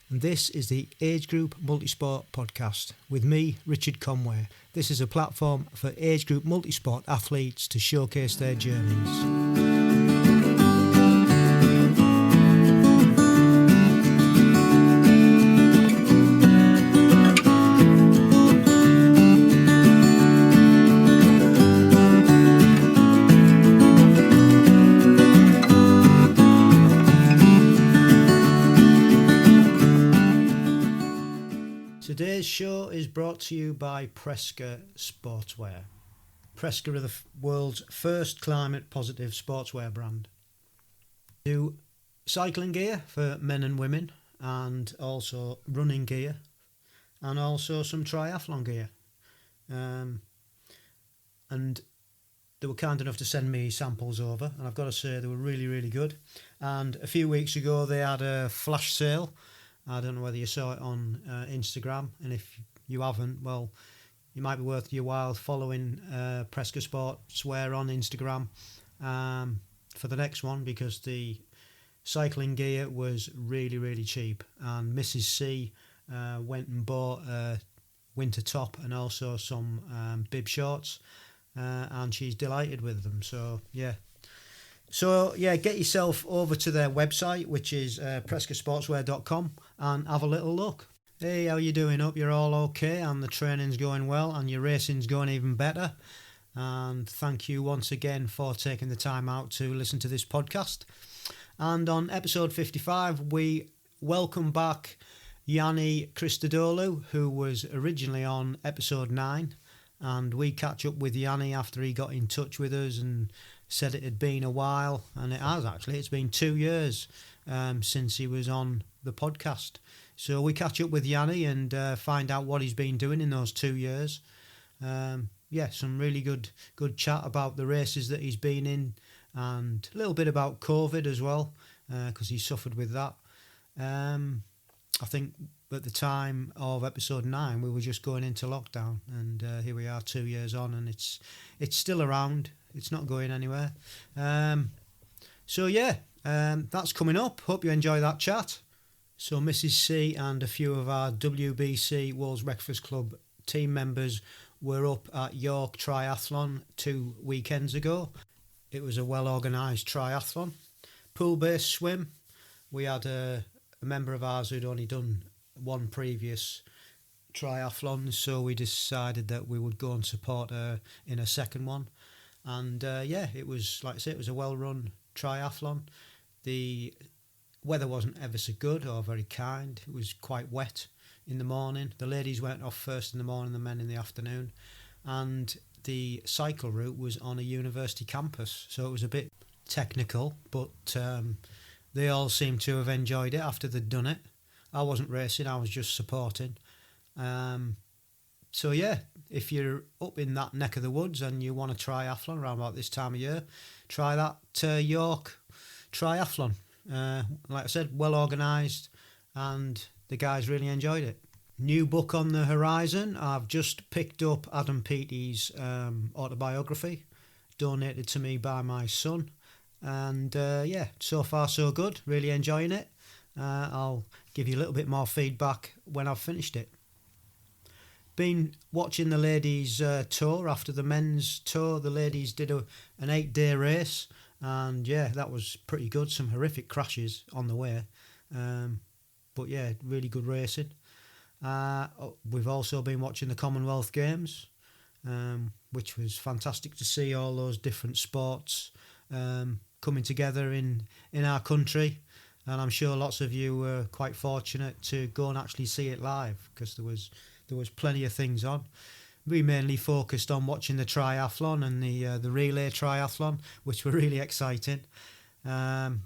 and this is the Age Group Multisport Podcast with me, Richard Conway. This is a platform for age group multisport athletes to showcase their journeys. Today's show is brought to you by Preska Sportswear. Preska are the world's first climate positive sportswear brand. They do cycling gear for men and women, and also running gear, and also some triathlon gear. And they were kind enough to send me samples over, and I've got to say they were really, really good. And a few weeks ago they had a flash sale. I don't know whether you saw it on Instagram, and if you haven't, well, it might be worth your while following Preska Sportswear on Instagram for the next one, because the cycling gear was really, really cheap. And Mrs. C went and bought a winter top and also some bib shorts, and she's delighted with them. So get yourself over to their website, which is preskasportswear.com, and have a little look. Hey, how you doing? Hope you're all okay and the training's going well and your racing's going even better. And thank you once again for taking the time out to listen to this podcast. And on episode 55, we welcome back Yiannis Christodoulou, who was originally on episode 9. And we catch up with Yiannis after he got in touch with us and said it had been a while, and it has actually. It's been 2 years since he was on the podcast. So we catch up with Yiannis and find out what he's been doing in those 2 years. Some really good chat about the races that he's been in, and a little bit about COVID as well, because he suffered with that. I think at the time of episode 9 we were just going into lockdown, and here we are 2 years on, and it's still around. It's not going anywhere. That's coming up. Hope you enjoy that chat. So Mrs. C and a few of our WBC Wolves Breakfast Club team members were up at York Triathlon 2 weekends ago. It was a well-organised triathlon. Pool-based swim. We had a member of ours who'd only done one previous triathlon, so we decided that we would go and support her in a second one. And it was, like I say, it was a well-run triathlon. The weather wasn't ever so good or very kind. It was quite wet in the morning. The ladies went off first in the morning, the men in the afternoon. And the cycle route was on a university campus, so it was a bit technical, but they all seemed to have enjoyed it after they'd done it. I wasn't racing, I was just supporting. If you're up in that neck of the woods and you want a triathlon around about this time of year, try that York Triathlon. Like I said, well organised, and the guys really enjoyed it. New book on the horizon. I've just picked up Adam Peaty's autobiography, donated to me by my son. And so far so good, really enjoying it. I'll give you a little bit more feedback when I've finished it. Been watching the ladies' tour after the men's tour. The ladies did an 8-day race, and that was pretty good. Some horrific crashes on the way, but really good racing. We've also been watching the Commonwealth Games, which was fantastic to see all those different sports coming together in our country. And I'm sure lots of you were quite fortunate to go and actually see it live, because there was plenty of things on. We mainly focused on watching the triathlon and the relay triathlon, which were really exciting. And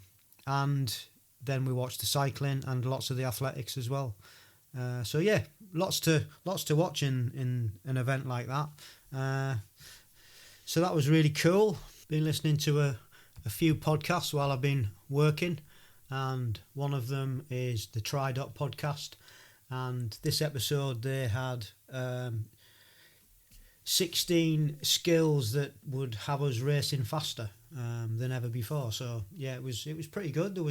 then we watched the cycling and lots of the athletics as well. Lots to watch in an event like that. So that was really cool. Been listening to a few podcasts while I've been working, and one of them is the Tri.Dot podcast. And this episode they had 16 skills that would have us racing faster than ever before. So it was pretty good. There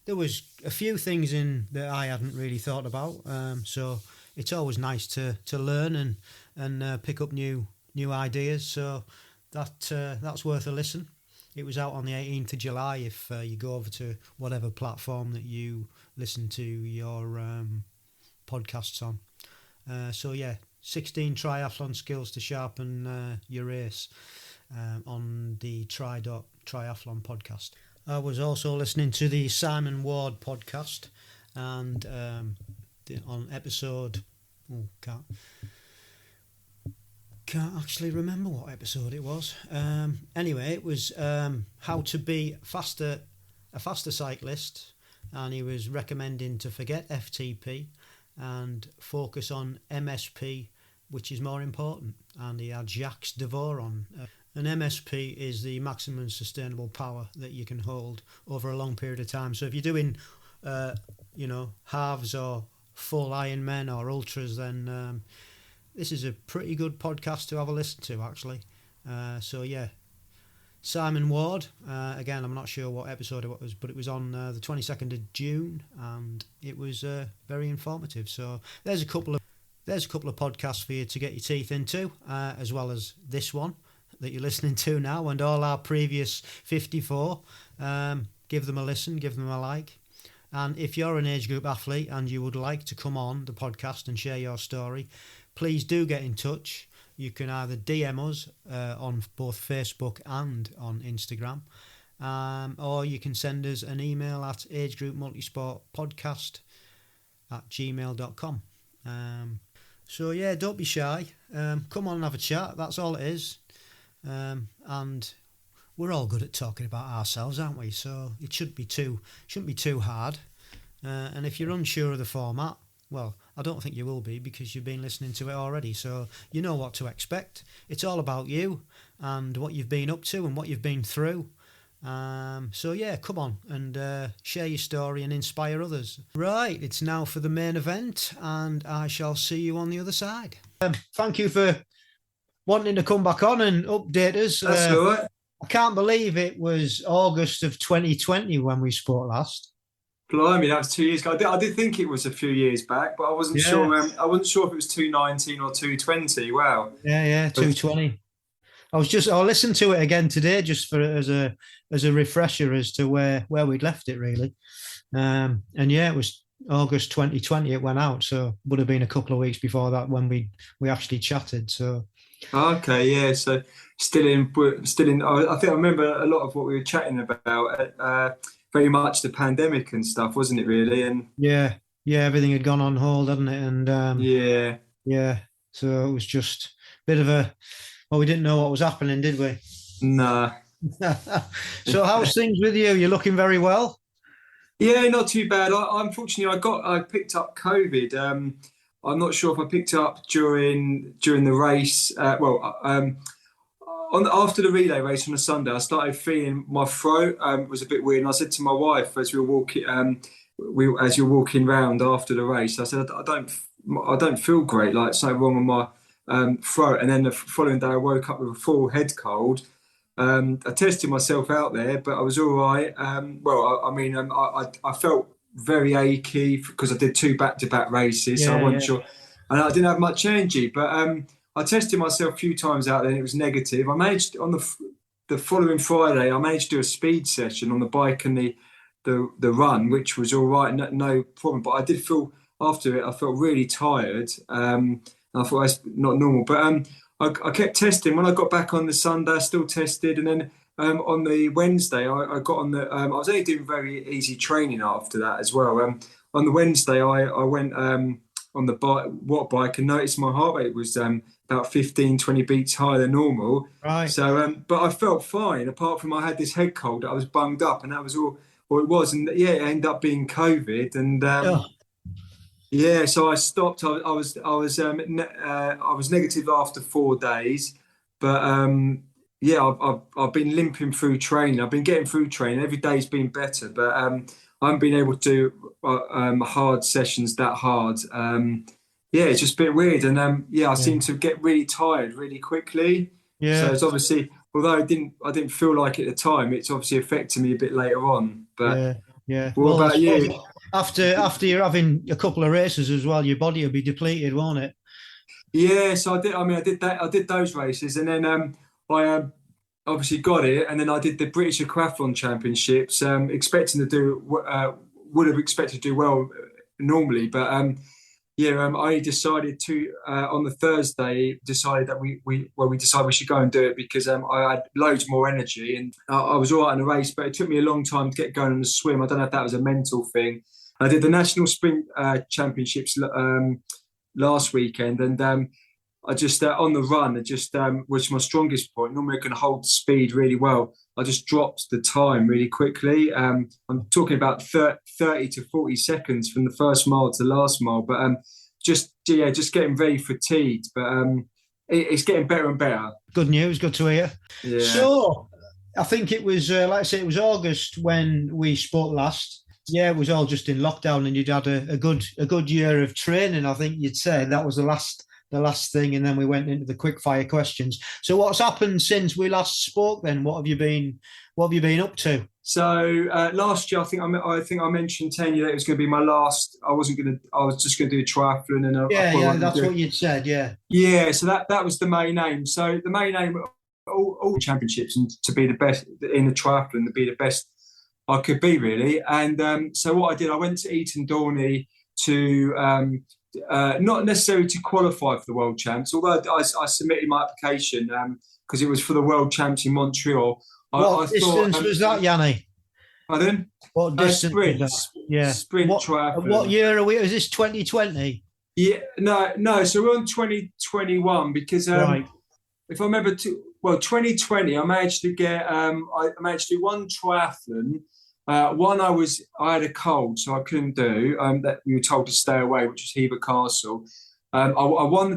there was a few things in that I hadn't really thought about. So it's always nice to learn and pick up new ideas. So that's worth a listen. It was out on the 18th of July. If you go over to whatever platform that you listen to your podcasts on. So yeah, 16 triathlon skills to sharpen your race on the Triathlon podcast. I was also listening to the Simon Ward podcast, and on episode, can't actually remember what episode it was. Anyway, it was how to be a faster cyclist, and he was recommending to forget FTP and focus on MSP, which is more important. And he had Jacques Devore on. An MSP is the maximum sustainable power that you can hold over a long period of time. So if you're doing, halves or full Ironman or ultras, then this is a pretty good podcast to have a listen to, actually. So yeah, Simon Ward. Again, I'm not sure what episode it was, but it was on the 22nd of June, and it was very informative. So there's a couple of podcasts for you to get your teeth into, as well as this one that you're listening to now, and all our previous 54. Give them a listen, give them a like. And if you're an age group athlete and you would like to come on the podcast and share your story, please do get in touch. You can either DM us on both Facebook and on Instagram, or you can send us an email at agegroupmultisportpodcast@gmail.com. So yeah, don't be shy. Come on and have a chat. That's all it is. And we're all good at talking about ourselves, aren't we? So it shouldn't be too hard. And if you're unsure of the format, well, I don't think you will be, because you've been listening to it already. So you know what to expect. It's all about you and what you've been up to and what you've been through. So yeah, come on and share your story and inspire others. Right, it's now for the main event, and I shall see you on the other side. Thank you for wanting to come back on and update us. That's all right. I can't believe it was August of 2020 when we spoke last. Blimey, that was 2 years ago. I did think it was a few years back, but I wasn't sure. I wasn't sure if it was 2019 or 2020. Wow. Yeah, 2020. I listened to it again today just for as a refresher as to where we'd left it, really. And yeah, it was August 2020 it went out, so would have been a couple of weeks before that when we actually chatted. So okay, yeah. So still in. I think I remember a lot of what we were chatting about. Very much the pandemic and stuff, wasn't it? Really, and yeah, everything had gone on hold, hadn't it? And yeah. So it was just a bit of a. Well, we didn't know what was happening, did we? Nah. So how's things with you? You're looking very well. Yeah, not too bad. Unfortunately, I picked up COVID. I'm not sure if I picked it up during the race. After the relay race on a Sunday, I started feeling my throat was a bit weird, and I said to my wife as we were walking, as you're walking round after the race, I said I don't feel great, like something wrong with my throat. And then the following day, I woke up with a full head cold. I tested myself out there, but I was all right. I felt very achy because I did 2 back-to-back races, so I wasn't sure, and I didn't have much energy, but. I tested myself a few times out there and it was negative. I managed on the following Friday, I managed to do a speed session on the bike and the run, which was all right, no problem. But I did feel after it, I felt really tired. And I thought that's not normal. But I kept testing. When I got back on the Sunday, I still tested. And then on the Wednesday, I got on the. I was only doing very easy training after that as well. On the Wednesday, I went on the watt bike and noticed my heart rate was about 15-20 beats higher than normal. Right. So, but I felt fine, apart from I had this head cold that I was bunged up, and that was all it was. And yeah, it ended up being COVID. And yeah, so I stopped. I was negative after 4 days, but I've been limping through training. I've been getting through training. Every day's been better, but I haven't been able to do hard sessions that hard. It's just a bit weird. And I seem to get really tired really quickly. Yeah. So it's obviously, although I didn't feel like it at the time, it's obviously affected me a bit later on. But Yeah. What Well, I about suppose you? after you're having a couple of races as well, your body will be depleted, won't it? Yeah, so I did. I mean, I did that. I did those races, and then I obviously got it, and then I did the British Aquathlon Championships, expecting to do would have expected to do well normally, but yeah, I decided to on the Thursday decided that we decided we should go and do it because I had loads more energy and I was all right in the race, but it took me a long time to get going on the swim. I don't know if that was a mental thing. I did the National Sprint Championships last weekend, and I just on the run, it just was my strongest point. Normally, I can hold the speed really well. I just dropped the time really quickly. I'm talking about 30 to 40 seconds from the first mile to the last mile, but just getting very fatigued. But it's getting better and better. Good news. Good to hear. Yeah. So, I think it was, like I say, it was August when we spoke last. Yeah, it was all just in lockdown, and you'd had a good year of training. I think you'd say that was the last thing, and then we went into the quick fire questions. So, what's happened since we last spoke? Then, what have you been up to? So last year, I think I mentioned 10 years that it was going to be my last. I was just going to do a triathlon, and that's what you'd said. Yeah. So that was the main aim. So the main aim, all championships, and to be the best in the triathlon, to be the best I could be, really. And so what I did, I went to Eton Dorney to not necessarily to qualify for the World Champs, although I submitted my application because it was for the World Champs in Montreal. What distance was that, Yiannis? Pardon? What distance sprint, was that? Yeah. Sprint triathlon. What year are we? Is this 2020? Yeah, no. So we're on 2021 because right. If I remember, 2020, I managed to get I managed to do one triathlon. One I had a cold, so I couldn't do. That we were told to stay away, which was Hever Castle. I won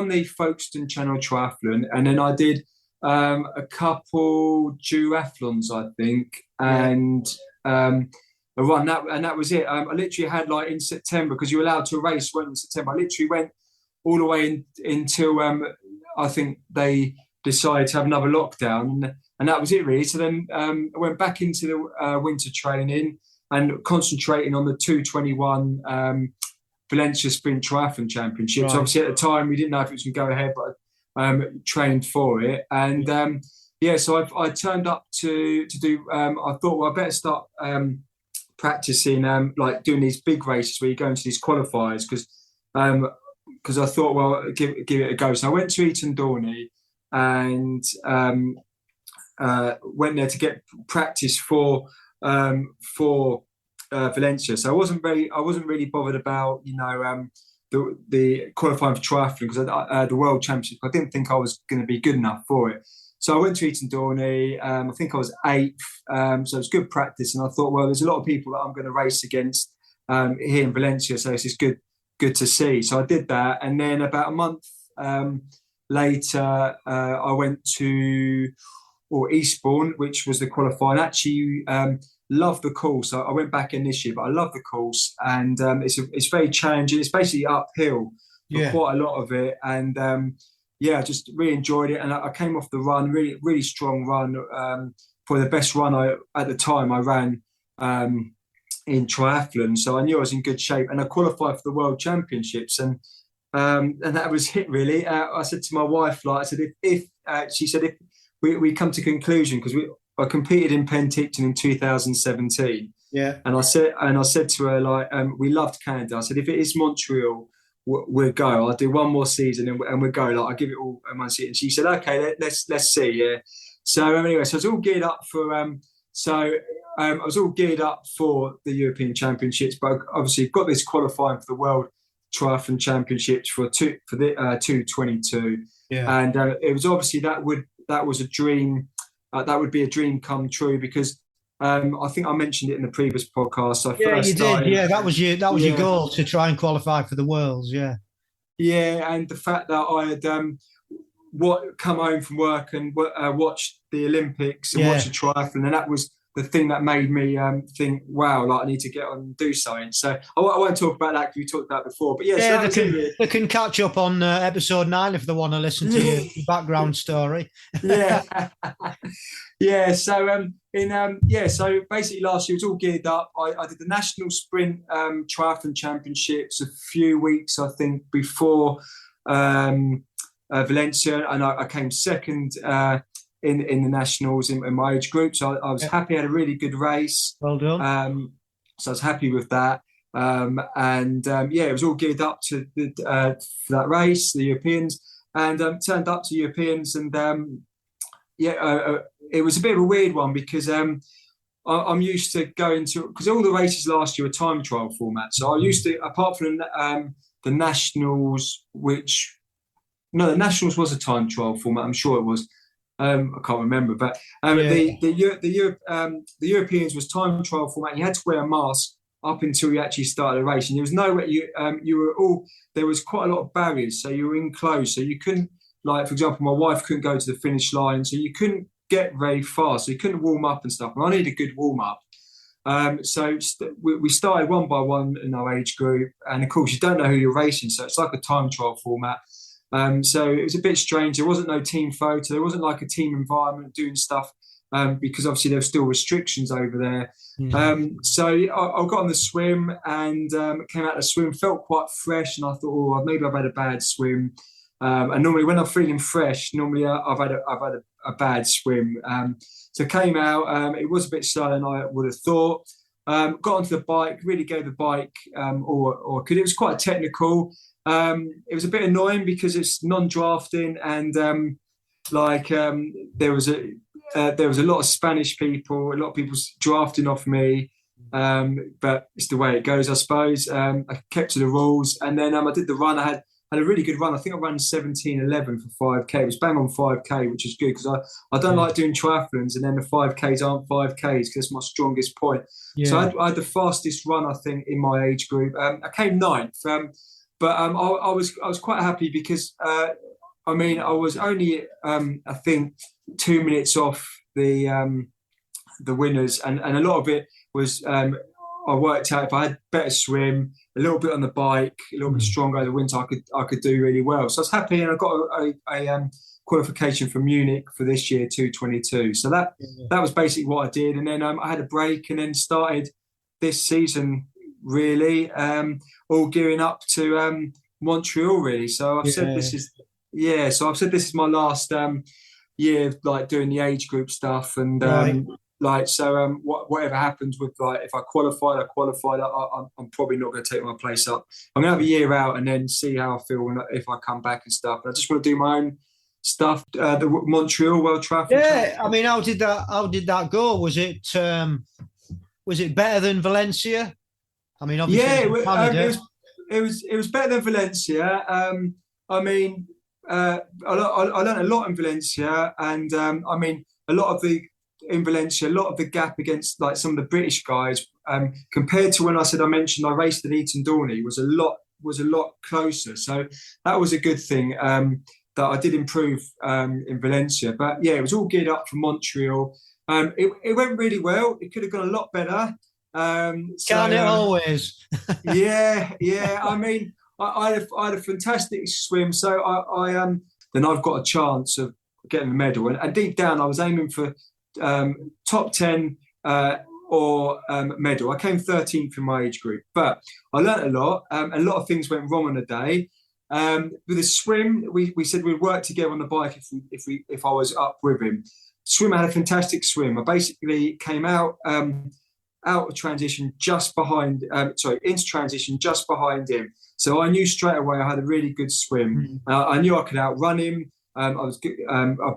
the Folkestone Channel Triathlon, and then I did a couple duathlons, I think, and a run. That was it. I literally had like in September, because you're allowed to race when in September. I literally went all the way until I think they decided to have another lockdown, and that was it really. So then I went back into the winter training and concentrating on the 221 Valencia Sprint Triathlon Championships. Right. Obviously at the time we didn't know if it was going to go ahead, but trained for it. And so I turned up to do, I thought, well, I better start practicing like doing these big races where you go into these qualifiers, because I thought, well, give it a go. So I went to Eton Dorney and went there to get practice for Valencia. So I wasn't really bothered about the qualifying for triathlon, because the World Championship, I didn't think I was going to be good enough for it. So I went to Eton Dorney. I think I was 8th, so it was good practice. And I thought, well, there's a lot of people that I'm going to race against here in Valencia, so it's just good to see. So I did that, and then about a month later, I went to Eastbourne, which was the qualifying. Actually, loved the course. I went back in this year, but I love the course, and it's very challenging. It's basically uphill for quite a lot of it, and I just really enjoyed it. And I came off the run, really, really strong run, for the best run at the time I ran in triathlon. So I knew I was in good shape, and I qualified for the World Championships, and that was it really. I said to my wife, if she said if we come to conclusion, because I competed in Penticton in 2017. Yeah. And I said to her, we loved Canada. I said, if it is Montreal, we'll go. I'll do one more season and we'll go. I'll give it all one season. And she said, okay, let's see. Yeah. So anyway, so I was all geared up for. I was all geared up for the European Championships, but obviously got this qualifying for the World Triathlon Championships for the 222. Yeah. And it was obviously that was a dream. That would be a dream come true, because I think I mentioned it in the previous podcast. You did. Yeah, that was your goal, to try and qualify for the Worlds. Yeah. Yeah, and the fact that I had come home from work and watched the Olympics and watched the triathlon, and that was the thing that made me think, wow, like I need to get on and do something. So I won't talk about that because we talked about that before. But yeah, so that was it, really. They can catch up on episode 9 if they want to listen to your background story. Yeah. Yeah. So so basically last year it was all geared up. I did the National Sprint Triathlon Championships a few weeks, I think, before Valencia, and I came second in the nationals in my age group. So I was happy. I had a really good race. Well done. So I was happy with that. It was all geared up to for that race, the Europeans, and turned up to Europeans, and it was a bit of a weird one because I'm used to going to, because all the races last year were time trial format. So I used to, apart from the nationals, the nationals was a time trial format. I'm sure it was. I can't remember, but the Europeans was time trial format. You had to wear a mask up until you actually started a race, and there was nowhere there was quite a lot of barriers, so you were enclosed, so you couldn't, like, for example, my wife couldn't go to the finish line, so you couldn't get very fast, so you couldn't warm up and stuff, and I needed a good warm up. We started one by one in our age group, and of course you don't know who you're racing, so it's like a time trial format. So it was a bit strange. There wasn't no team photo, there wasn't like a team environment doing stuff, because obviously there were still restrictions over there. So I got on the swim and came out the swim, felt quite fresh, and I thought, maybe I've had a bad swim. And normally when I'm feeling fresh, I've had a bad swim. So came out, it was a bit slower than I would have thought. Got onto the bike, really gave the bike, because it was quite technical. It was a bit annoying because it's non-drafting, and there was a lot of Spanish people, a lot of people drafting off me, but it's the way it goes, I suppose. I kept to the rules, and then I did the run. I had a really good run. I think I ran 17:11 for 5K. It was bang on 5K, which is good because I don't like doing triathlons and then the 5Ks aren't 5Ks because it's my strongest point. Yeah. So I had the fastest run, I think, in my age group. I came 9th, but I was quite happy because I was only I think 2 minutes off the winners, and a lot of it was I worked out if I had better swim, a little bit on the bike, a little bit stronger over the winter, I could do really well. So I was happy, and I got a qualification for Munich for this year, 2:22. So that was basically what I did, and then I had a break, and then started this season really, all gearing up to Montreal really. So I've said this is my last year of like doing the age group stuff, and whatever happens with, like, if I qualified, I'm probably not going to take my place up. I'm going to have a year out and then see how I feel if I come back and stuff. But I just want to do my own stuff. The Montreal World Triathlon. Yeah, I mean, how did that go? Was it better than Valencia? I mean, obviously, it was better than Valencia. I learned a lot in Valencia, and in Valencia, a lot of the gap against like some of the British guys, compared to when I mentioned I raced at Eton-Dorney, was a lot closer. So that was a good thing, that I did improve in Valencia. But yeah, it was all geared up for Montreal. It went really well. It could have gone a lot better. Can't it always? Yeah. I mean, I had a fantastic swim. So then I've got a chance of getting the medal. And deep down, I was aiming for top 10 or medal. I came 13th in my age group, but I learnt a lot. A lot of things went wrong on the day. With the swim, we said we'd work together on the bike if I was up with him. Swim, I had a fantastic swim. I basically came out of transition just behind, into transition just behind him. So I knew straight away I had a really good swim. I knew I could outrun him. I'd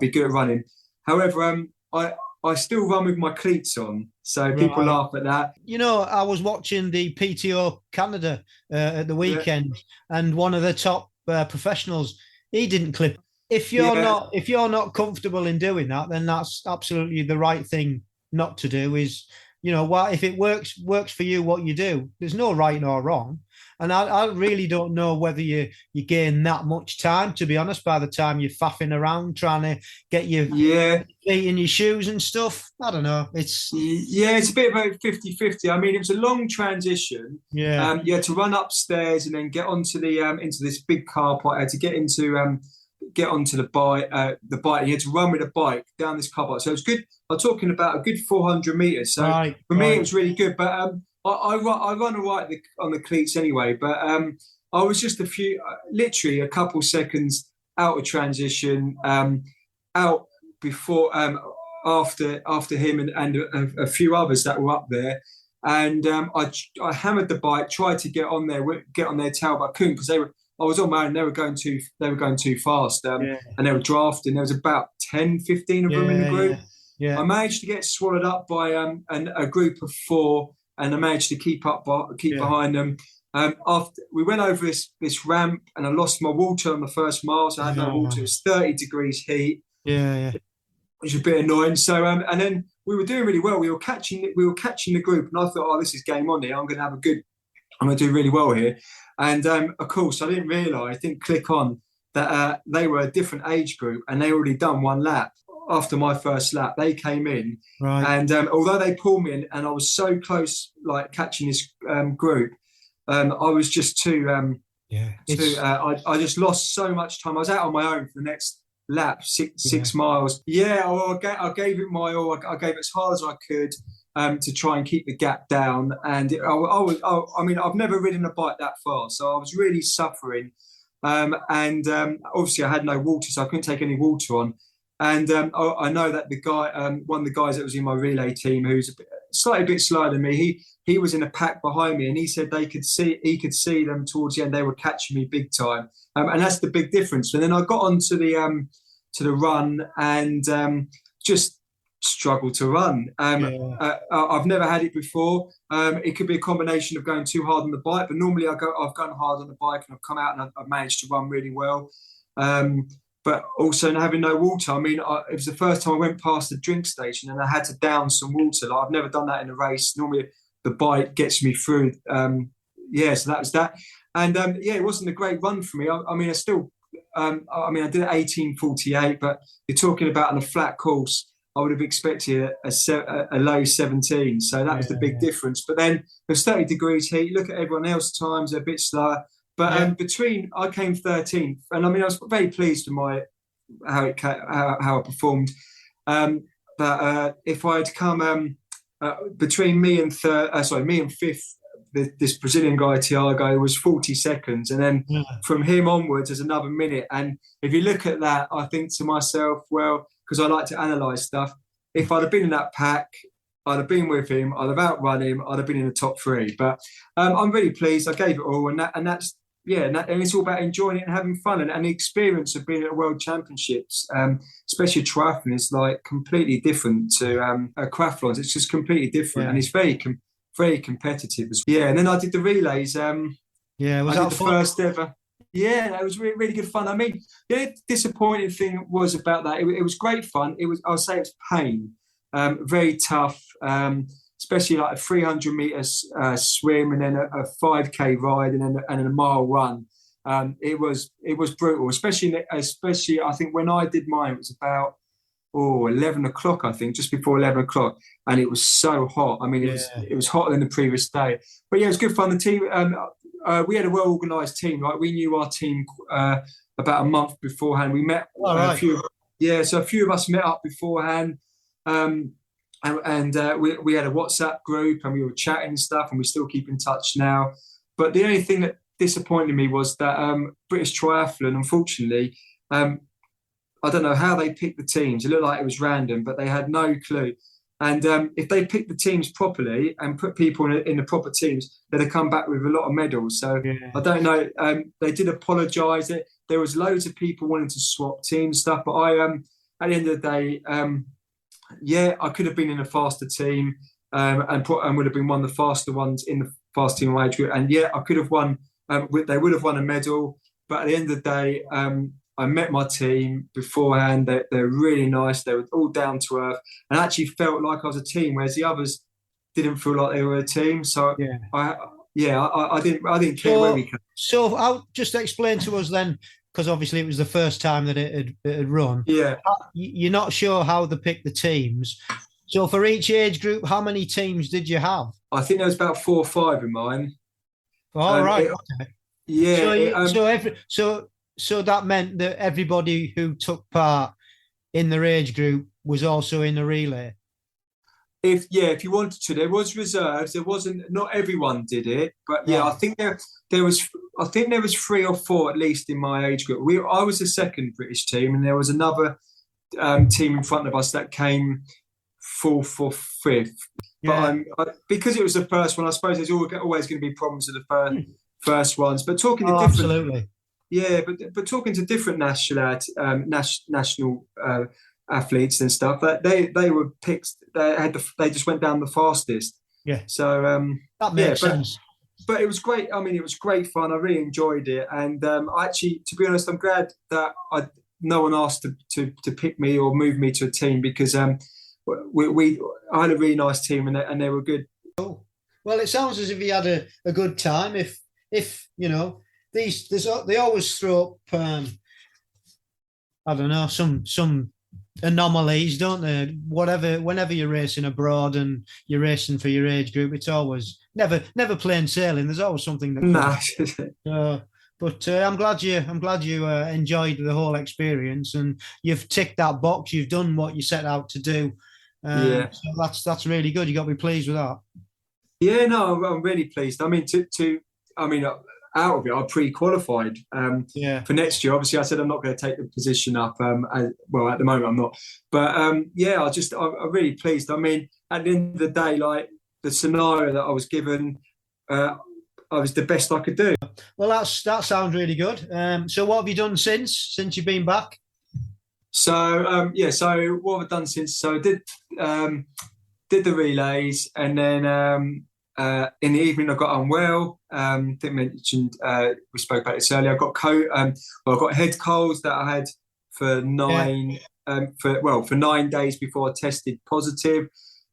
be good at running. However, I still run with my cleats on, so people laugh at that. You know, I was watching the PTO Canada at the weekend, and one of the top professionals, he didn't clip. If you're not comfortable in doing that, then that's absolutely the right thing not to do. Is, if it works for you, what you do. There's no right nor wrong. And I really don't know whether you gain that much time, to be honest, by the time you're faffing around trying to get your Yeah. feet in your shoes and stuff. I don't know. It's Yeah, it's a bit of a 50-50. I mean, it was a long transition. yeah. You had to run upstairs and then get onto the into this big car park. I had to get onto the bike. The bike. You had to run with a bike down this car park. So it was good. I'm talking about a good 400 meters. So Right, for me, right. it was really good. But I run all right on the cleats anyway. But I was just literally a couple seconds out of transition. Out before after him and a few others that were up there. And I hammered the bike, tried to get on their tail, but I couldn't because I was on my own. They were going too fast, Yeah. and they were drafting. There was about 10, 15 of them in the group. Yeah. I managed to get swallowed up by a group of 4, and I managed to keep behind them. After we went over this ramp, and I lost my water on the first mile, so I had no water. It was 30 degrees heat. Yeah. Which was a bit annoying. So and then we were doing really well. We were catching the group, and I thought, oh, this is game on here. I'm going to do really well here. And of course, I didn't click on that they were a different age group, and they already done one lap. After my first lap, they came in, right. And although they pulled me in, and I was so close, like catching this group, I was just too. I just lost so much time. I was out on my own for the next lap, six miles. Yeah, well, I gave it my all. I gave it as hard as I could to try and keep the gap down. And I mean, I've never ridden a bike that far, so I was really suffering. And obviously, I had no water, so I couldn't take any water on. And I know that the guy, one of the guys that was in my relay team, who's slightly a bit slower than me, he was in a pack behind me, and he said he could see them towards the end. They were catching me big time, and that's the big difference. And then I got onto the run and just struggled to run. I've never had it before. It could be a combination of going too hard on the bike, but normally I've gone hard on the bike and I've come out and I've managed to run really well. But also having no water. I mean, it was the first time I went past the drink station and I had to down some water. Like, I've never done that in a race. Normally the bike gets me through. So that was that. And it wasn't a great run for me. I mean, I did 18:48, but you're talking about on a flat course, I would have expected a low 17. So that was the big difference. But then there's 30 degrees heat. Look at everyone else's times, they're a bit slower. But I came 13th, and I mean, I was very pleased with how I performed. But if I had come between me and fifth, this Brazilian guy Tiago was 40 seconds, and then from him onwards there's another minute. And if you look at that, I think to myself, well, because I like to analyse stuff, if I'd have been in that pack, I'd have been with him, I'd have outrun him, I'd have been in the top 3. But I'm really pleased. I gave it all, and it's all about enjoying it and having fun, and the experience of being at World Championships, especially triathlon, is like completely different to aquathlons. It's just completely different, and it's very competitive as well. Yeah, and then I did the relays. Was I did the first ever. Yeah, it was really, really good fun. I mean, the disappointing thing was about that. It was great fun. I'll say it's pain, very tough. Especially like a 300 meters swim, and then a 5K ride, and then a mile run. It was brutal, especially I think when I did mine, it was about 11 o'clock, I think, just before 11 o'clock, and it was so hot. I mean, it was hotter than the previous day. But yeah, it was good fun. The team, we had a well organised team. Like, we knew our team about a month beforehand. We met a few. Yeah, so a few of us met up beforehand. And we had a WhatsApp group, and we were chatting and stuff, and we still keep in touch now. But the only thing that disappointed me was that British Triathlon, unfortunately, I don't know how they picked the teams. It looked like it was random, but they had no clue. And if they picked the teams properly and put people in the proper teams, they'd have come back with a lot of medals. So I don't know. They did apologise. There was loads of people wanting to swap team stuff, but at the end of the day, I could have been in a faster team and would have been one of the faster ones in the fast team age group. And I could have won. They would have won a medal. But at the end of the day, I met my team beforehand. They're really nice. They were all down to earth, and I actually felt like I was a team, whereas the others didn't feel like they were a team. So yeah, I didn't care where we came. So I'll just explain to us then, because obviously it was the first time that it had run. Yeah, You're not sure how they pick the teams. So for each age group, how many teams did you have? I think there was about 4 or 5 in mine. All right. It, Okay. yeah, So so that meant that everybody who took part in their age group was also in the relay. if you wanted to, there was reserves. There wasn't. Not everyone did it, but yeah, I Right. think there was. I think there was 3 or 4 at least in my age group. I was the second British team, and there was another team in front of us that came fourth or fifth. But Yeah. because it was the first one, I suppose there's always going to be problems with the first ones. But talking to Oh, different, absolutely. yeah, but talking to different national athletes and stuff, that they were picked. They just went down the fastest. Yeah. So That yeah, makes sense. but it was great. I mean, it was great fun. I really enjoyed it, and actually, to be honest, I'm glad that no one asked to pick me or move me to a team because I had a really nice team and they were good. Well, it sounds as if you had a good time. If you know they always throw up I don't know some anomalies, don't they? Whenever you're racing abroad and you're racing for your age group, it's always never plain sailing. There's always something that comes. Nah, But I'm glad you enjoyed the whole experience and you've ticked that box. You've done what you set out to do. yeah, So that's really good. You got to be pleased with that. yeah. No, I'm really pleased. I mean, I mean, out of it, I pre-qualified Yeah. for next year. Obviously, I said I'm not going to take the position up. Well, at the moment, I'm not. But yeah, I'm really pleased. I mean, at the end of the day, like the scenario that I was given, I was the best I could do. Well, that sounds really good. So what have you done since you've been back? So yeah, so what have I done since? So I did the relays, and then in the evening I got unwell. Didn't mention we spoke about this earlier. I got I got head colds that I had for Yeah. 9 days before I tested positive,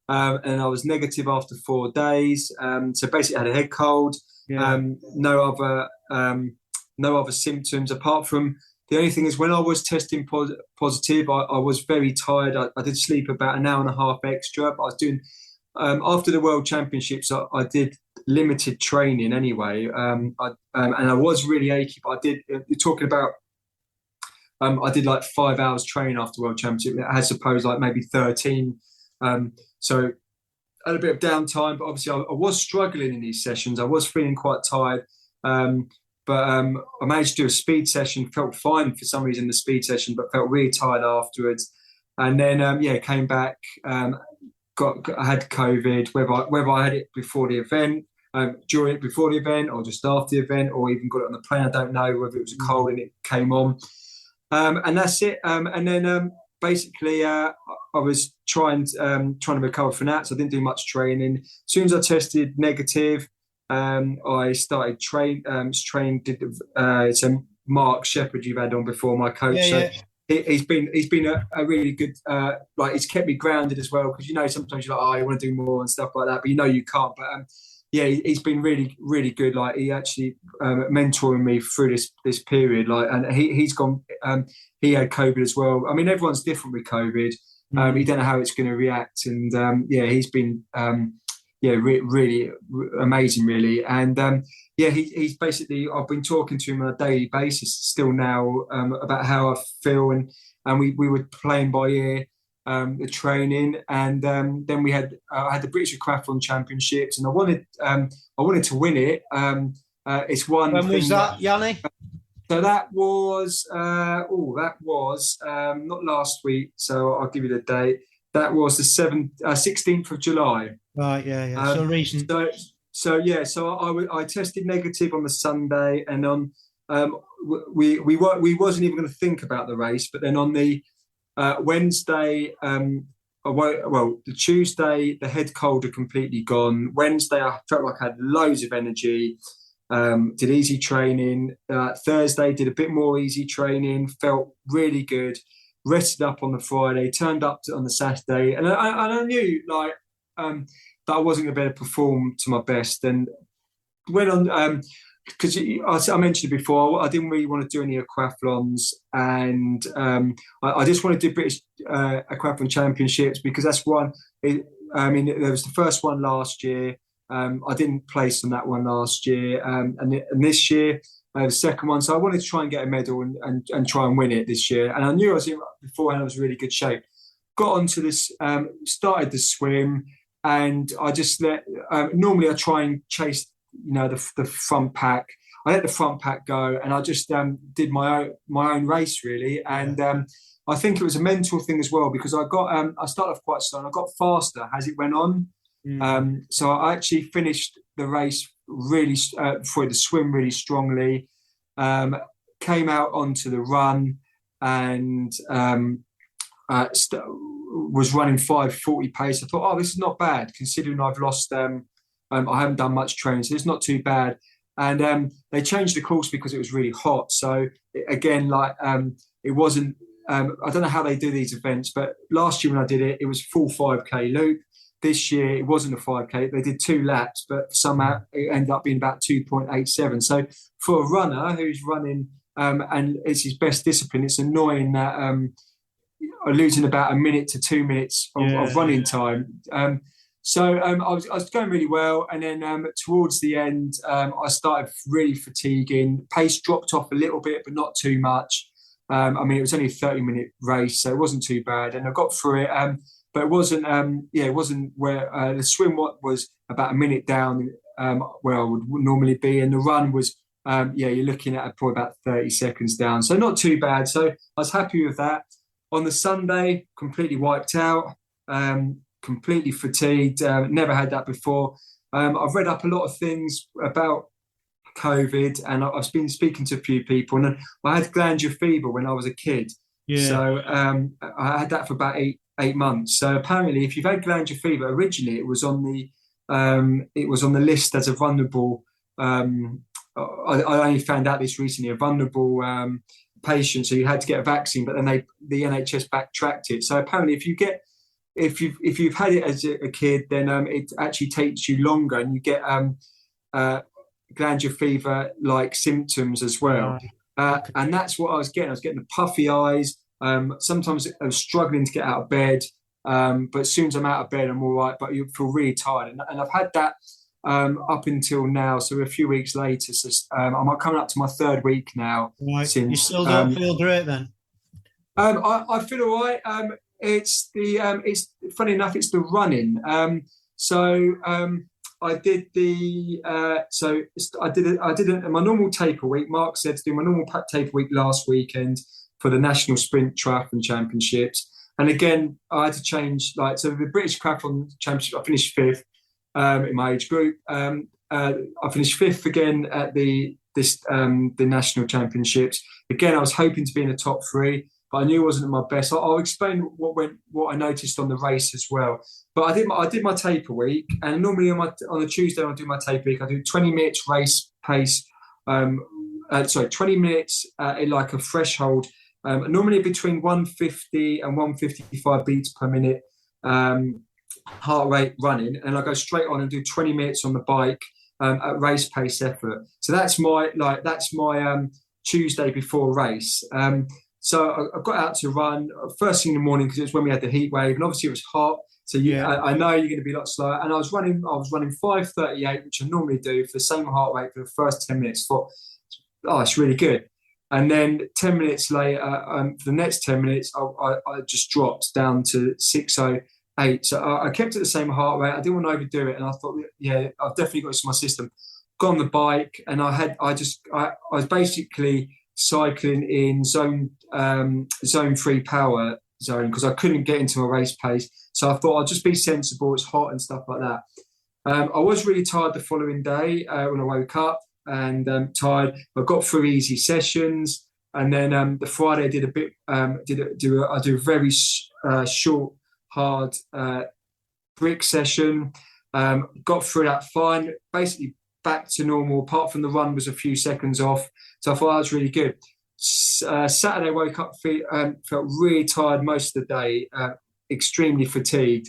and I was negative after 4 days. So basically, I had a head cold. Yeah. No other symptoms apart from the only thing is when I was testing positive, I was very tired. I did sleep about an hour and a half extra, but I was doing after the World Championships. I did limited training anyway, and I was really achy. But I did. You're talking about. I did like 5 hours training after World Championship, as opposed like maybe 13. So I had a bit of downtime, but obviously I was struggling in these sessions. I was feeling quite tired. But I managed to do a speed session, felt fine for some reason in the speed session, but felt really tired afterwards. And then, came back, I had COVID, whether I had it before the event, before the event or just after the event, or even got it on the plane. I don't know whether it was a cold and it came on. And that's it. And then basically I was trying to recover from that. So I didn't do much training. As soon as I tested negative, I started it's a Mark Shepherd you've had on before, my coach. Yeah. So he's been a really good he's kept me grounded as well, because sometimes you're like, oh, you want to do more and stuff like that, but you can't. But yeah, he's been really, really good. Like he actually mentoring me through this period. Like, and he's gone. He had COVID as well. I mean, everyone's different with COVID. You don't know how it's going to react, and he's been really amazing, really. And he's basically, I've been talking to him on a daily basis still now about how I feel, and we were playing by ear the training, and then I had the British Triathlon Championships, and I wanted to win it. It's one. When was that, Yanni? So that was not last week. So I'll give you the date. That was the 16th of July. Right, yeah. So recent. So I tested negative on the Sunday, and on we wasn't even going to think about the race. But then on the Wednesday, the Tuesday, the head cold had completely gone. Wednesday, I felt like I had loads of energy. Did easy training. Thursday, did a bit more easy training. Felt really good. Rested up on the Friday. Turned up on the Saturday, and I knew that I wasn't going to be able to perform to my best. And went on because I mentioned it before. I didn't really want to do any aquathlons, and I just wanted to do British aquathlon championships because that's one. I mean, there was the first one last year. I didn't place on that one last year, and this year the second one. So I wanted to try and get a medal and try and win it this year. And I knew I was beforehand. I was in really good shape. Got onto this, started the swim, and I just normally I try and chase, the front pack. I let the front pack go, and I just did my own race really. And I think it was a mental thing as well because I started off quite slow and I got faster as it went on. So I actually finished the race really for the swim really strongly. Came out onto the run and was running 5:40 pace. I thought, this is not bad considering I've lost. I haven't done much training, so it's not too bad. And they changed the course because it was really hot. So again, it wasn't. I don't know how they do these events, but last year when I did it, it was full 5K loop. This year it wasn't a 5K. They did 2 laps, but somehow it ended up being about 2.87. So for a runner who's running and it's his best discipline, it's annoying that losing about a minute to 2 minutes of running time. So I was going really well, and then towards the end, I started really fatiguing. Pace dropped off a little bit, but not too much. I mean, it was only a 30-minute race, so it wasn't too bad, and I got through it. But it wasn't. It wasn't where the swim was about a minute down where I would normally be, and the run was. You're looking at probably about 30 seconds down, so not too bad. So I was happy with that. On the Sunday, completely wiped out, completely fatigued. Never had that before. I've read up a lot of things about COVID, and I've been speaking to a few people. And I had glandular fever when I was a kid. Yeah. So I had that for about eight months. So apparently, if you've had glandular fever, originally it was on the list as a vulnerable. I only found out this recently, a vulnerable patient, so you had to get a vaccine, but then the NHS backtracked it. So apparently if you've had it as a kid, then it actually takes you longer and you get glandular fever like symptoms as well. And that's what I was getting. I was getting the puffy eyes. Sometimes I was struggling to get out of bed, but as soon as I'm out of bed, I'm all right, but you feel really tired. And I've had that up until now, so a few weeks later. So I'm coming up to my 3rd week now. Right. Since you still don't feel great then? I feel all right. It's funny enough, it's the running. I did my normal taper week. Mark said to do my normal taper week last weekend for the National Sprint Triathlon Championships, and again I had to change. So the British Triathlon Championship, I finished 5th. In my age group, I finished 5th again at the national championships. Again, I was hoping to be in the top 3, but I knew it wasn't at my best. I'll explain what I noticed on the race as well. But I did my taper week, and normally on a Tuesday I do my taper week. I do 20 minutes race pace. 20 minutes in like a threshold. Normally between 150 and 155 beats per minute. Heart rate running, and I go straight on and do 20 minutes on the bike at race pace effort. So that's my Tuesday before race. So I got out to run first thing in the morning because it was when we had the heat wave, and obviously it was hot. So I know you're going to be a lot slower. And I was running 5:38, which I normally do for the same heart rate for the first 10 minutes. It's really good. And then 10 minutes later, for the next 10 minutes, I just dropped down to 6:08. So I kept it the same heart rate. I didn't want to overdo it, and I thought, I've definitely got this in my system. Got on the bike, and I was basically cycling in zone 3 power zone because I couldn't get into my race pace. So I thought I'll just be sensible. It's hot and stuff like that. I was really tired the following day when I woke up, and tired. I got through easy sessions, and then the Friday I did a bit. I do a very short, hard brick session. Got through that fine, basically back to normal, apart from the run was a few seconds off. So I thought that was really good. Saturday woke up, felt really tired most of the day, extremely fatigued.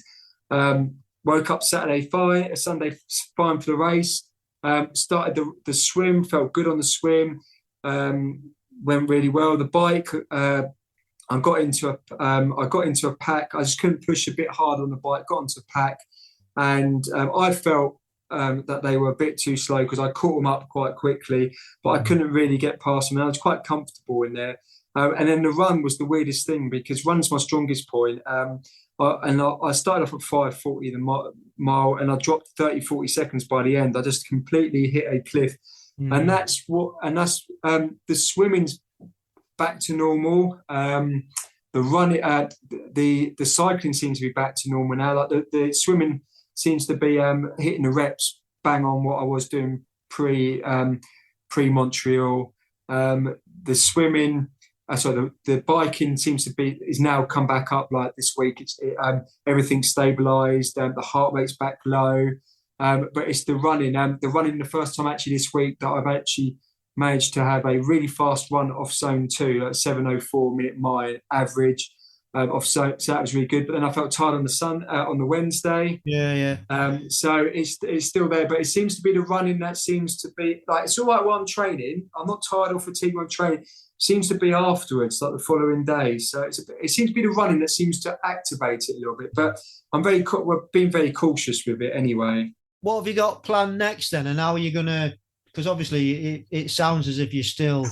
Woke up Sunday fine for the race. Started the swim, felt good on the swim, went really well. The bike, I got into a pack. I just couldn't push a bit hard on the bike. Got into a pack, and I felt that they were a bit too slow because I caught them up quite quickly, but I couldn't really get past them. And I was quite comfortable in there. And then the run was the weirdest thing because run's my strongest point. I started off at 5:40 the mile, and I dropped 30, 40 seconds by the end. I just completely hit a cliff, and that's the swimming's back to normal. The running, the cycling seems to be back to normal now. Like the swimming seems to be hitting the reps bang on what I was doing pre Montreal. The swimming. The biking is now come back up like this week. Everything's stabilised. The heart rate's back low, but it's the running. The first time actually this week that I've actually managed to have a really fast run off zone 2, like 7:04 minute mile average off zone. So that was really good. But then I felt tired on the Wednesday. Yeah. So it's still there, but it seems to be the running that seems to be like it's all right while I'm training. I'm not tired or fatigued when I'm training. Seems to be afterwards, like the following day. So it seems to be the running that seems to activate it a little bit. But we're being very cautious with it anyway. What have you got planned next then? And how are you going to? Because obviously it sounds as if you've still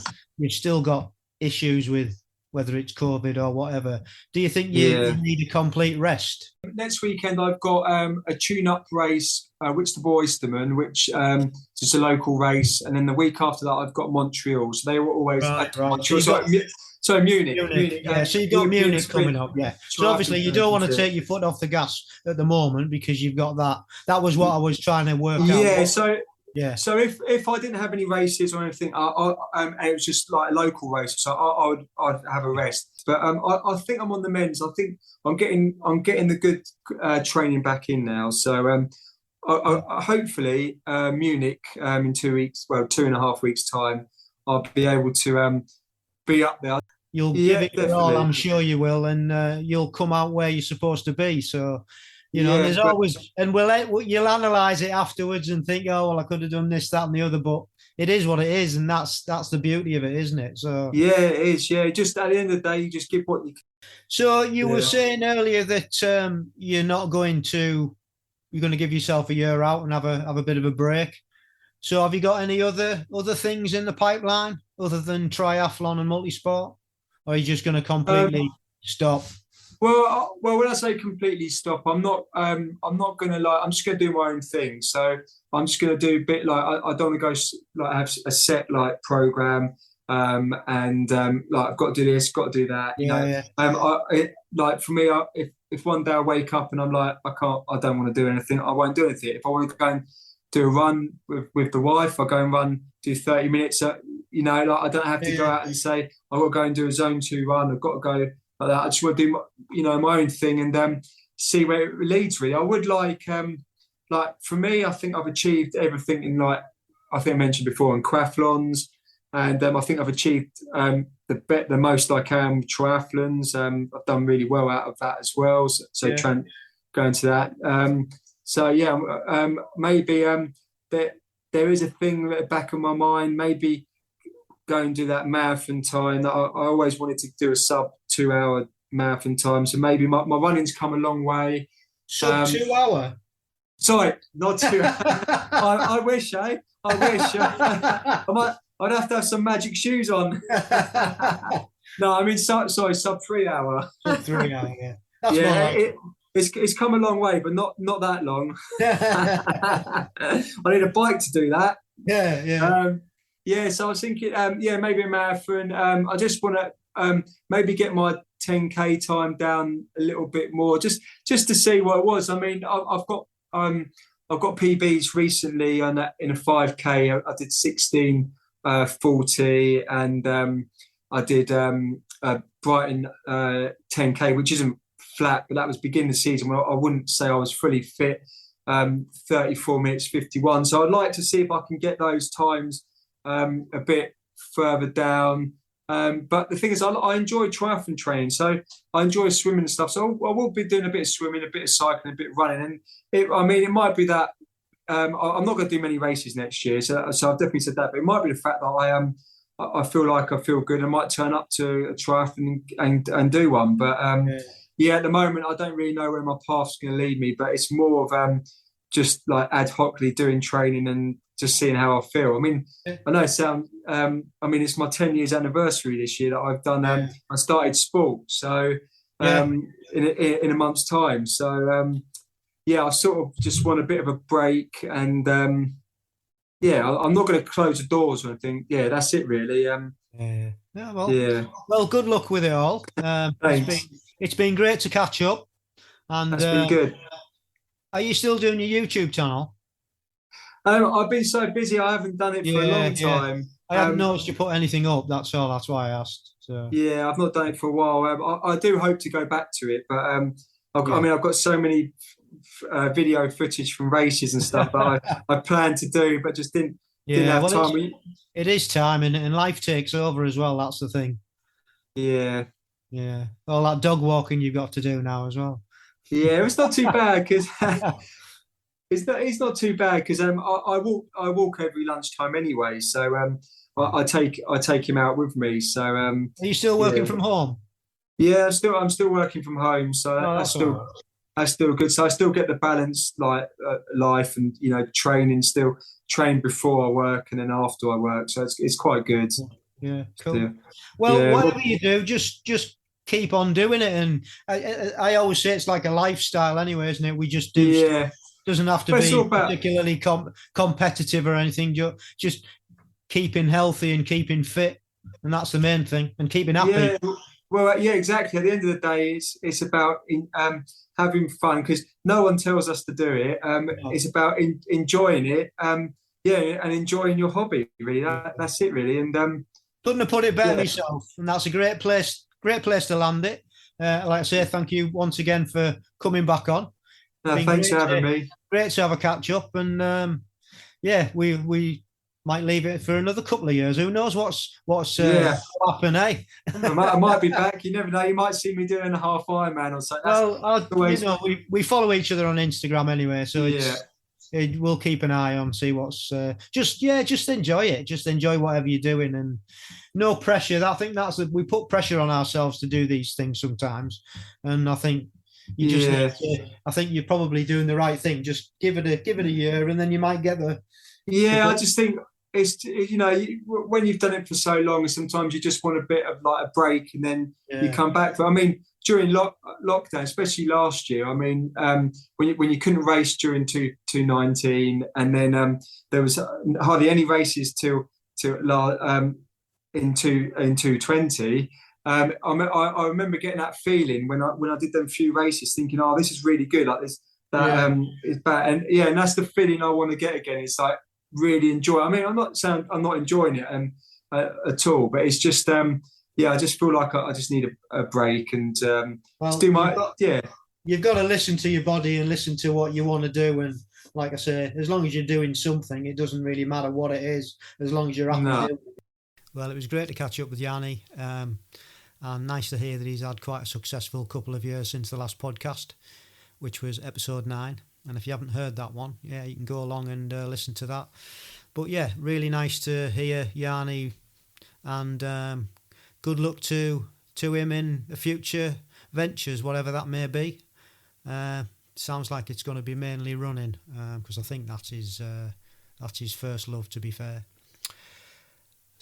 got issues with whether it's COVID or whatever. Do you think you need a complete rest? Next weekend I've got a tune-up race, which the Oysterman, which is just a local race, and then the week after that I've got Montreal. So they were always Montreal. Munich. Yeah, so you've got Munich coming up, yeah. So obviously you don't want to take your foot off the gas at the moment because you've got that. That was what I was trying to work out. Yeah. So if I didn't have any races or anything, and it was just like a local race, so I'd have a rest. But I think I'm on the mends. I think I'm getting the good training back in now. So hopefully Munich in 2 weeks, 2.5 weeks time, I'll be able to be up there. You'll give it your all, I'm sure you will, and you'll come out where you're supposed to be. So. There's always, and you'll analyse it afterwards and think, oh, well, I could have done this, that, and the other, but it is what it is, and that's the beauty of it, isn't it? So yeah, it is. Yeah, just at the end of the day, you just give what you can. So you were saying earlier that you're going to give yourself a year out and have a bit of a break. So have you got any other things in the pipeline other than triathlon and multisport, or are you just going to completely stop? Well, when I say completely stop, I'm not going to I'm just going to do my own thing. So I'm just going to do a bit I don't want to go have a set program, and I've got to do this, got to do that. For me, if one day I wake up and I'm like, I don't want to do anything, I won't do anything. If I want to go and do a run with the wife, I go and run, do 30 minutes. I don't have to go out and say I've got to go and do a zone 2 run. I've got to go. Like that. I just want to do my own thing and see where it leads. Really, I would for me, I think I've achieved everything in I think I mentioned before in triathlons, and I think I've achieved the most I can triathlons. I've done really well out of that as well. So going to that. Maybe there is a thing at the back of my mind. Maybe go and do that marathon time. I always wanted to do a sub 2 hour marathon time. So maybe my running's come a long way. Sub 2 hour? Sorry, not 2 hours. I wish, I wish. I'd have to have some magic shoes on. No, I mean, sub 3 hour. Sub 3 hour, yeah. That's it's come a long way, but not that long. I need a bike to do that. Yeah. So I was thinking, maybe a marathon. I just want to maybe get my 10K time down a little bit more, just to see what it was. I mean, I've got PBs recently in a 5K. I did 16:40, and I did Brighton 10K, which isn't flat, but that was beginning of the season when I wouldn't say I was fully fit. 34 minutes 51. So I'd like to see if I can get those times a bit further down, but the thing is, I enjoy triathlon training, so I enjoy swimming and stuff. So I will be doing a bit of swimming, a bit of cycling, a bit of running, and it might be that I'm not going to do many races next year, so I've definitely said that. But it might be the fact that I feel like I feel good. I might turn up to a triathlon and do one. But yeah, at the moment, I don't really know where my path's going to lead me. But it's more of just like ad hocly doing training and just seeing how I feel. I mean, I know it sounds. I mean, it's my 10 years anniversary this year that I've done. I started sport, so in a month's time. So yeah, I sort of just want a bit of a break, and yeah, I'm not going to close the doors or anything. Yeah, that's it really. Well, good luck with it all. Thanks. It's been great to catch up. And That's been good. are you still doing your YouTube channel? I've been so busy, I haven't done it for a long time. I haven't noticed you put anything up. That's all. That's why I asked. So. Yeah, I've not done it for a while. I do hope to go back to it, but I mean, I've got so many video footage from races and stuff that I planned to do, but just didn't have time. It is time, and life takes over as well. That's the thing. Yeah. All that dog walking you've got to do now as well. Yeah, it's not too bad because it's not too bad because I walk every lunchtime anyway. So I take him out with me. So are you still working from home? Yeah, I'm still working from home. So that's still good. So I still get the balance like life and training. Still train before I work and then after I work. So it's quite good. Yeah, cool. Yeah. Well, whatever you do, just keep on doing it. And I always say it's like a lifestyle anyway, isn't it? We just do stuff. Doesn't have to be particularly competitive or anything. Just keeping healthy and keeping fit, and that's the main thing. And keeping happy. Yeah, well, yeah, exactly. At the end of the day, it's about having fun because no one tells us to do it. It's about enjoying it. And enjoying your hobby. Really, that's it. Really, and couldn't have put it better myself. And that's a great place to land it. Like I say, thank you once again for coming back on. No, thanks for having me. Great to have a catch up, and we might leave it for another couple of years. Who knows what's happen, eh? I might be back. You never know. You might see me doing a half Ironman or something. Well, we follow each other on Instagram anyway, so we'll keep an eye on, see what's just enjoy it. Just enjoy whatever you're doing, and no pressure. I think we put pressure on ourselves to do these things sometimes, and I think. I think you're probably doing the right thing. Just give it a year, and then you might get the. Yeah, I just think it's when you've done it for so long, sometimes you just want a bit of like a break, and then you come back. I mean, during lockdown, especially last year, I mean, when you couldn't race during 2019, and then there was hardly any races till in 2020. I remember getting that feeling when I did them few races, thinking, "Oh, this is really good." Like this, is bad, and that's the feeling I want to get again. It's like really enjoy. I mean, I'm not saying I'm not enjoying it at all, but it's just I just feel like I just need a break and do my You've got to listen to your body and listen to what you want to do, and like I say, as long as you're doing something, it doesn't really matter what it is, as long as you're happy doing it. Well, it was great to catch up with Yiannis. And nice to hear that he's had quite a successful couple of years since the last podcast, which was episode 9. And if you haven't heard that one, you can go along and listen to that. But yeah, really nice to hear Yiannis, and good luck to him in the future ventures, whatever that may be. Sounds like it's going to be mainly running, because I think that's his first love, to be fair.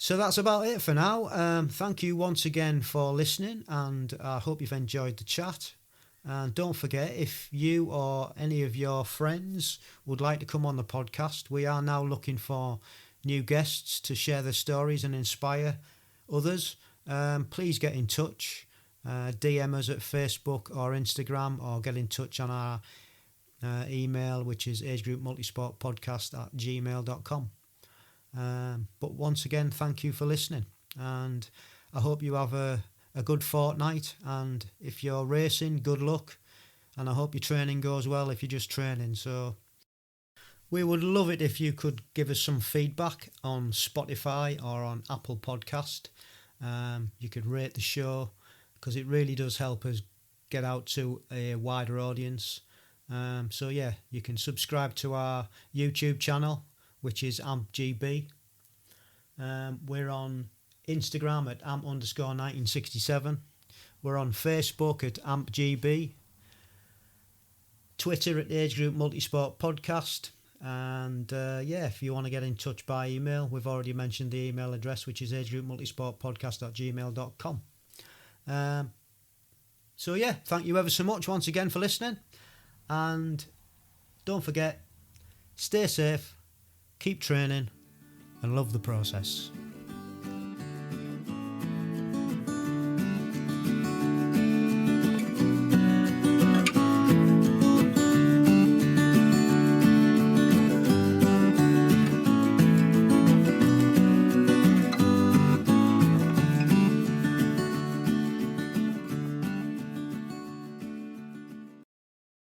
So that's about it for now. Thank you once again for listening, and I hope you've enjoyed the chat. And don't forget, if you or any of your friends would like to come on the podcast, we are now looking for new guests to share their stories and inspire others. Please get in touch. DM us at Facebook or Instagram, or get in touch on our email, which is agegroupmultisportpodcast@gmail.com. But once again, thank you for listening, and I hope you have a good fortnight. And if you're racing, good luck, and I hope your training goes well if you're just training. So we would love it if you could give us some feedback on Spotify or on Apple Podcast. You could rate the show, because it really does help us get out to a wider audience. So yeah, you can subscribe to our YouTube channel, which is AmpGB. We're on Instagram at amp_1967. We're on Facebook at AmpGB. Twitter at Age Group Multisport Podcast. And if you want to get in touch by email, we've already mentioned the email address, which is agegroupmultisportpodcast@gmail.com. Thank you ever so much once again for listening. And don't forget, stay safe, keep training, and love the process.